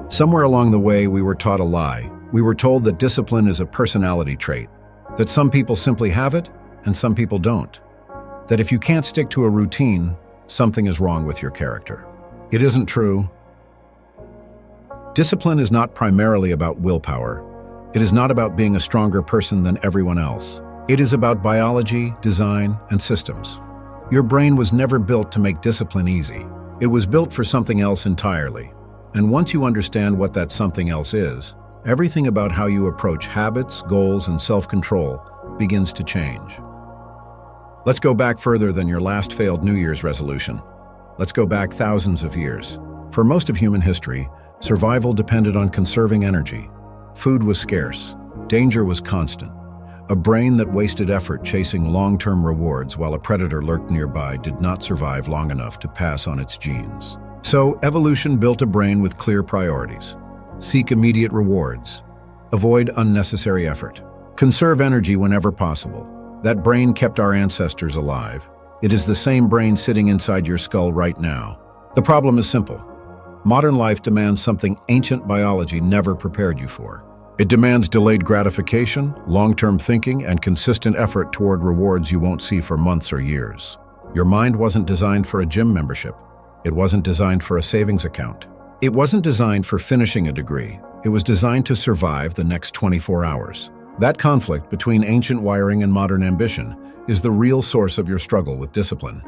Somewhere along the way, we were taught a lie. We were told that discipline is a personality trait, that some people simply have it and some people don't. That if you can't stick to a routine, something is wrong with your character. It isn't true. Discipline is not primarily about willpower. It is not about being a stronger person than everyone else. It is about biology, design, and systems. Your brain was never built to make discipline easy. It was built for something else entirely. And once you understand what that something else is, everything about how you approach habits, goals, and self-control begins to change. Let's go back further than your last failed New Year's resolution. Let's go back thousands of years. For most of human history, survival depended on conserving energy. Food was scarce. Danger was constant. A brain that wasted effort chasing long-term rewards while a predator lurked nearby did not survive long enough to pass on its genes. So, evolution built a brain with clear priorities. Seek immediate rewards. Avoid unnecessary effort. Conserve energy whenever possible. That brain kept our ancestors alive. It is the same brain sitting inside your skull right now. The problem is simple. Modern life demands something ancient biology never prepared you for. It demands delayed gratification, long-term thinking, and consistent effort toward rewards you won't see for months or years. Your mind wasn't designed for a gym membership. It wasn't designed for a savings account. It wasn't designed for finishing a degree. It was designed to survive the next 24 hours. That conflict between ancient wiring and modern ambition is the real source of your struggle with discipline.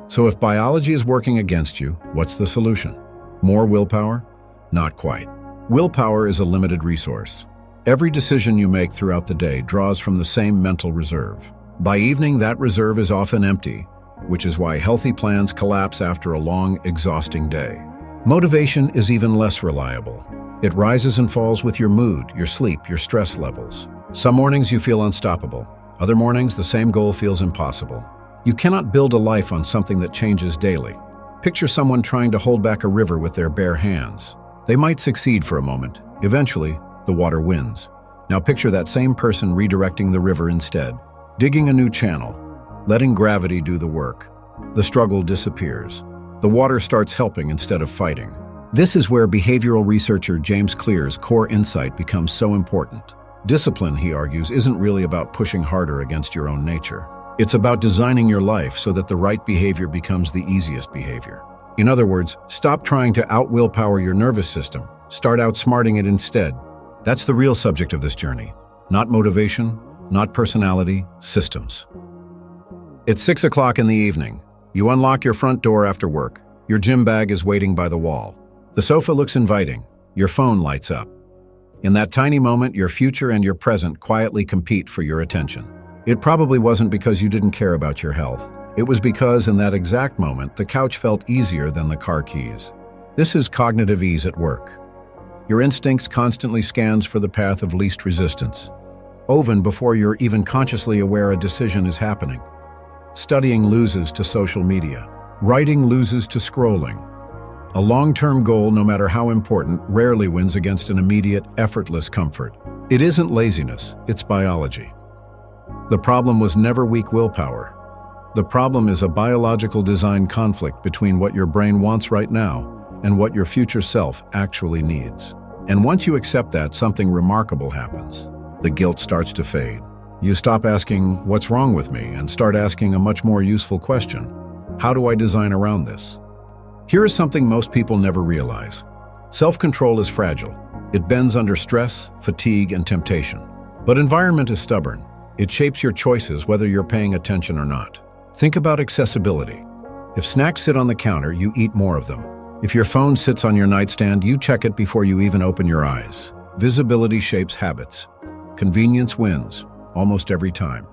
So if biology is working against you, what's the solution? More willpower? Not quite. Willpower is a limited resource. Every decision you make throughout the day draws from the same mental reserve. By evening, that reserve is often empty, which is why healthy plans collapse after a long, exhausting day. Motivation is even less reliable. It rises and falls with your mood, your sleep, your stress levels. Some mornings you feel unstoppable. Other mornings, the same goal feels impossible. You cannot build a life on something that changes daily. Picture someone trying to hold back a river with their bare hands. They might succeed for a moment. Eventually, the water wins. Now picture that same person redirecting the river instead, digging a new channel, letting gravity do the work. The struggle disappears. The water starts helping instead of fighting. This is where behavioral researcher James Clear's core insight becomes so important. Discipline, he argues, isn't really about pushing harder against your own nature. It's about designing your life so that the right behavior becomes the easiest behavior. In other words, stop trying to out-willpower your nervous system. Start outsmarting it instead. That's the real subject of this journey. Not motivation, not personality, systems. It's 6 o'clock in the evening. You unlock your front door after work. Your gym bag is waiting by the wall. The sofa looks inviting. Your phone lights up. In that tiny moment, your future and your present quietly compete for your attention. It probably wasn't because you didn't care about your health. It was because in that exact moment, the couch felt easier than the car keys. This is cognitive ease at work. Your instincts constantly scans for the path of least resistance, even before you're even consciously aware a decision is happening. Studying loses to social media. Writing loses to scrolling. A long-term goal, no matter how important, rarely wins against an immediate, effortless comfort. It isn't laziness, it's biology. The problem was never weak willpower. The problem is a biological design conflict between what your brain wants right now and what your future self actually needs. And once you accept that, something remarkable happens. The guilt starts to fade. You stop asking, "What's wrong with me?" and start asking a much more useful question. How do I design around this? Here is something most people never realize. Self-control is fragile. It bends under stress, fatigue, and temptation. But environment is stubborn. It shapes your choices whether you're paying attention or not. Think about accessibility. If snacks sit on the counter, you eat more of them. If your phone sits on your nightstand, you check it before you even open your eyes. Visibility shapes habits. Convenience wins, almost every time.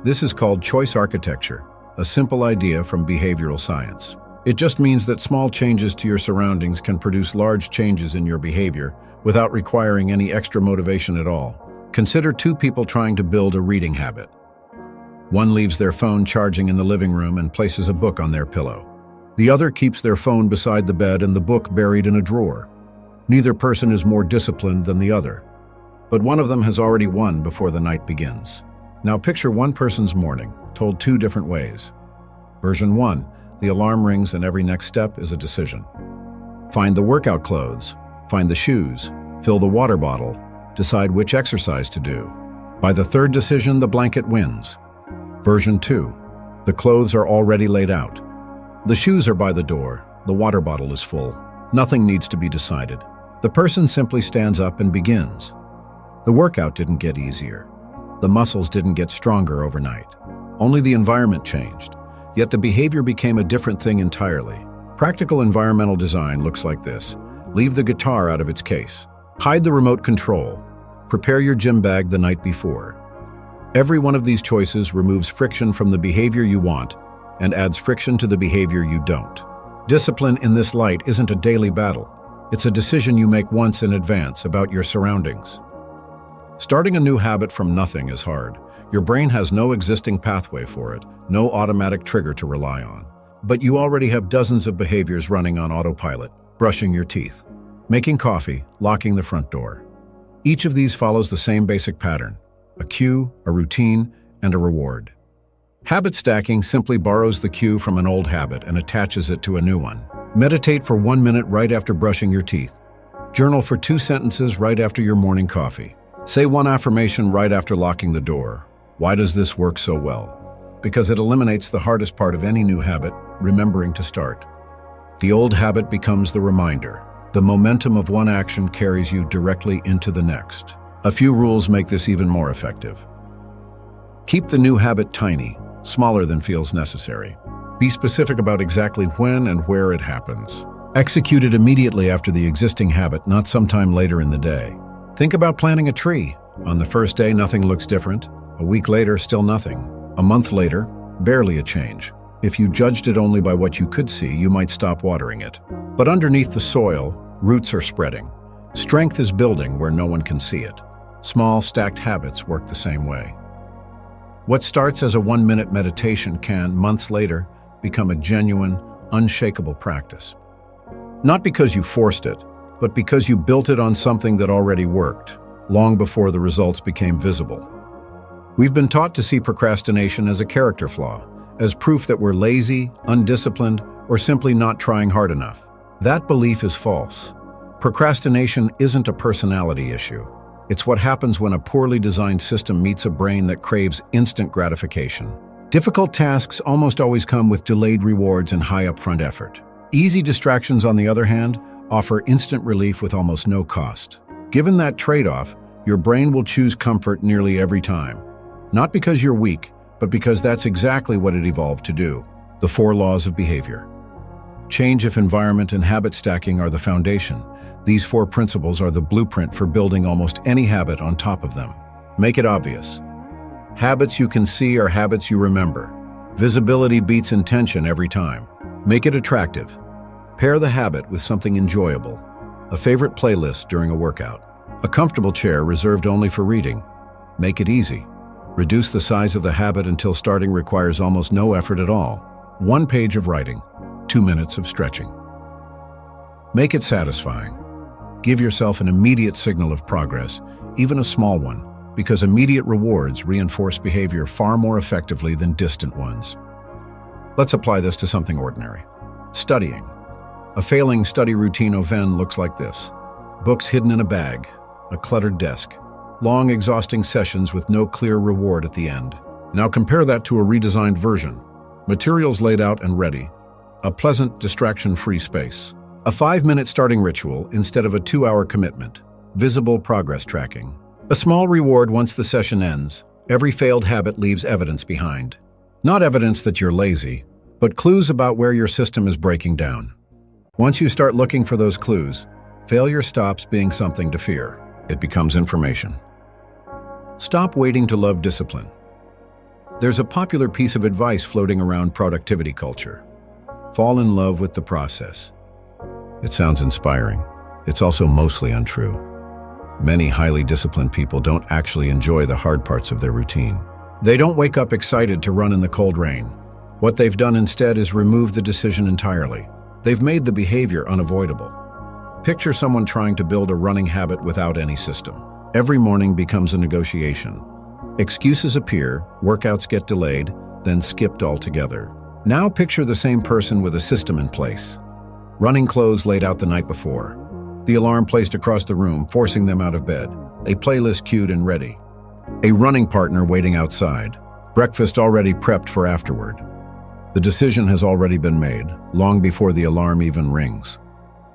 This is called choice architecture, a simple idea from behavioral science. It just means that small changes to your surroundings can produce large changes in your behavior without requiring any extra motivation at all. Consider two people trying to build a reading habit. One leaves their phone charging in the living room and places a book on their pillow. The other keeps their phone beside the bed and the book buried in a drawer. Neither person is more disciplined than the other, but one of them has already won before the night begins. Now picture one person's morning, told two different ways. Version 1. The alarm rings and every next step is a decision. Find the workout clothes, find the shoes, fill the water bottle, decide which exercise to do. By the third decision, the blanket wins. Version 2. The clothes are already laid out. The shoes are by the door, the water bottle is full. Nothing needs to be decided. The person simply stands up and begins. The workout didn't get easier. The muscles didn't get stronger overnight. Only the environment changed. Yet the behavior became a different thing entirely. Practical environmental design looks like this. Leave the guitar out of its case. Hide the remote control. Prepare your gym bag the night before. Every one of these choices removes friction from the behavior you want and adds friction to the behavior you don't. Discipline in this light isn't a daily battle. It's a decision you make once in advance about your surroundings. Starting a new habit from nothing is hard. Your brain has no existing pathway for it, no automatic trigger to rely on. But you already have dozens of behaviors running on autopilot. Brushing your teeth, making coffee, locking the front door. Each of these follows the same basic pattern: a cue, a routine, and a reward. Habit stacking simply borrows the cue from an old habit and attaches it to a new one. Meditate for 1 minute right after brushing your teeth. Journal for 2 sentences right after your morning coffee. Say 1 affirmation right after locking the door. Why does this work so well? Because it eliminates the hardest part of any new habit, remembering to start. The old habit becomes the reminder. The momentum of one action carries you directly into the next. A few rules make this even more effective. Keep the new habit tiny, smaller than feels necessary. Be specific about exactly when and where it happens. Execute it immediately after the existing habit, not sometime later in the day. Think about planting a tree. On the first day, nothing looks different. A week later, still nothing. A month later, barely a change. If you judged it only by what you could see, you might stop watering it. But underneath the soil, roots are spreading. Strength is building where no one can see it. Small, stacked habits work the same way. What starts as a 1-minute meditation can, months later, become a genuine, unshakable practice. Not because you forced it, but because you built it on something that already worked, long before the results became visible. We've been taught to see procrastination as a character flaw, as proof that we're lazy, undisciplined, or simply not trying hard enough. That belief is false. Procrastination isn't a personality issue. It's what happens when a poorly designed system meets a brain that craves instant gratification. Difficult tasks almost always come with delayed rewards and high upfront effort. Easy distractions, on the other hand, offer instant relief with almost no cost. Given that trade-off, your brain will choose comfort nearly every time. Not because you're weak, but because that's exactly what it evolved to do. The 4 laws of behavior. Change if environment and habit stacking are the foundation. These 4 principles are the blueprint for building almost any habit on top of them. Make it obvious. Habits you can see are habits you remember. Visibility beats intention every time. Make it attractive. Pair the habit with something enjoyable. A favorite playlist during a workout. A comfortable chair reserved only for reading. Make it easy. Reduce the size of the habit until starting requires almost no effort at all. 1 page of writing, 2 minutes of stretching. Make it satisfying. Give yourself an immediate signal of progress, even a small one, because immediate rewards reinforce behavior far more effectively than distant ones. Let's apply this to something ordinary. Studying. A failing study routine often looks like this. Books hidden in a bag, a cluttered desk, long exhausting sessions with no clear reward at the end. Now compare that to a redesigned version. Materials laid out and ready. A pleasant, distraction-free space. A 5-minute starting ritual instead of a 2-hour commitment. Visible progress tracking. A small reward once the session ends. Every failed habit leaves evidence behind. Not evidence that you're lazy, but clues about where your system is breaking down. Once you start looking for those clues, failure stops being something to fear. It becomes information. Stop waiting to love discipline. There's a popular piece of advice floating around productivity culture. Fall in love with the process. It sounds inspiring. It's also mostly untrue. Many highly disciplined people don't actually enjoy the hard parts of their routine. They don't wake up excited to run in the cold rain. What they've done instead is remove the decision entirely. They've made the behavior unavoidable. Picture someone trying to build a running habit without any system. Every morning becomes a negotiation. Excuses appear, workouts get delayed, then skipped altogether. Now picture the same person with a system in place. Running clothes laid out the night before. The alarm placed across the room, forcing them out of bed. A playlist queued and ready. A running partner waiting outside. Breakfast already prepped for afterward. The decision has already been made, long before the alarm even rings.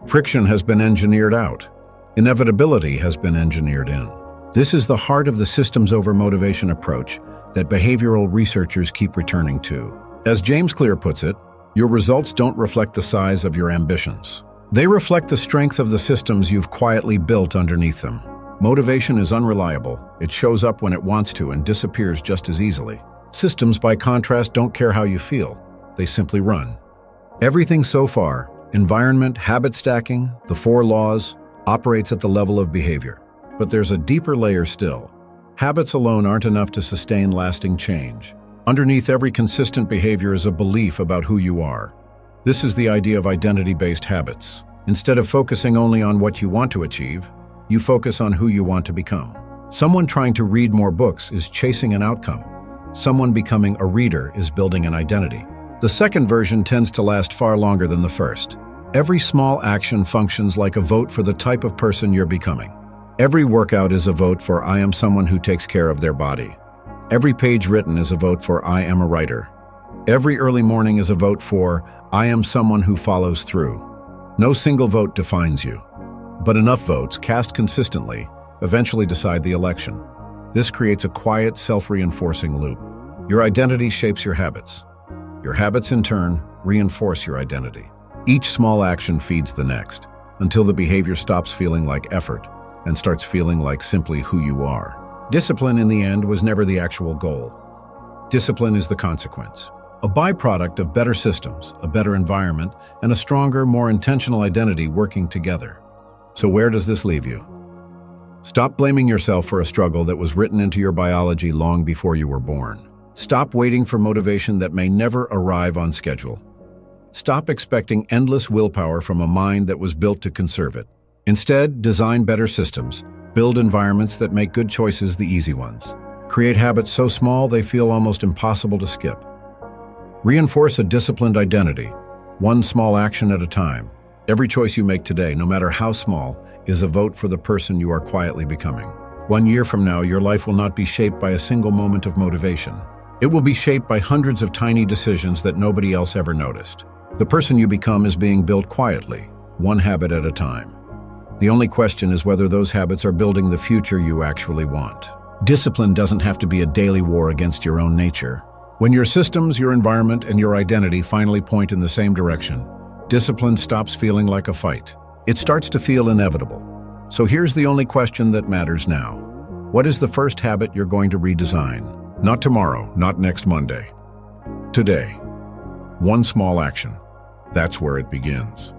Friction has been engineered out. Inevitability has been engineered in. This is the heart of the systems over motivation approach that behavioral researchers keep returning to. As James Clear puts it, your results don't reflect the size of your ambitions. They reflect the strength of the systems you've quietly built underneath them. Motivation is unreliable. It shows up when it wants to and disappears just as easily. Systems, by contrast, don't care how you feel. They simply run. Everything so far, environment, habit stacking, the 4 laws, operates at the level of behavior. But there's a deeper layer still. Habits alone aren't enough to sustain lasting change. Underneath every consistent behavior is a belief about who you are. This is the idea of identity-based habits. Instead of focusing only on what you want to achieve, you focus on who you want to become. Someone trying to read more books is chasing an outcome. Someone becoming a reader is building an identity. The second version tends to last far longer than the first. Every small action functions like a vote for the type of person you're becoming. Every workout is a vote for I am someone who takes care of their body. Every page written is a vote for I am a writer. Every early morning is a vote for I am someone who follows through. No single vote defines you, but enough votes, cast consistently, eventually decide the election. This creates a quiet, self-reinforcing loop. Your identity shapes your habits. Your habits, in turn, reinforce your identity. Each small action feeds the next, until the behavior stops feeling like effort and starts feeling like simply who you are. Discipline, in the end, was never the actual goal. Discipline is the consequence, a byproduct of better systems, a better environment, and a stronger, more intentional identity working together. So where does this leave you? Stop blaming yourself for a struggle that was written into your biology long before you were born. Stop waiting for motivation that may never arrive on schedule. Stop expecting endless willpower from a mind that was built to conserve it. Instead, design better systems. Build environments that make good choices the easy ones. Create habits so small they feel almost impossible to skip. Reinforce a disciplined identity, one small action at a time. Every choice you make today, no matter how small, is a vote for the person you are quietly becoming. 1 year from now, your life will not be shaped by a single moment of motivation. It will be shaped by hundreds of tiny decisions that nobody else ever noticed. The person you become is being built quietly, one habit at a time. The only question is whether those habits are building the future you actually want. Discipline doesn't have to be a daily war against your own nature. When your systems, your environment, and your identity finally point in the same direction, discipline stops feeling like a fight. It starts to feel inevitable. So here's the only question that matters now. What is the first habit you're going to redesign? Not tomorrow, not next Monday. Today. One small action. That's where it begins.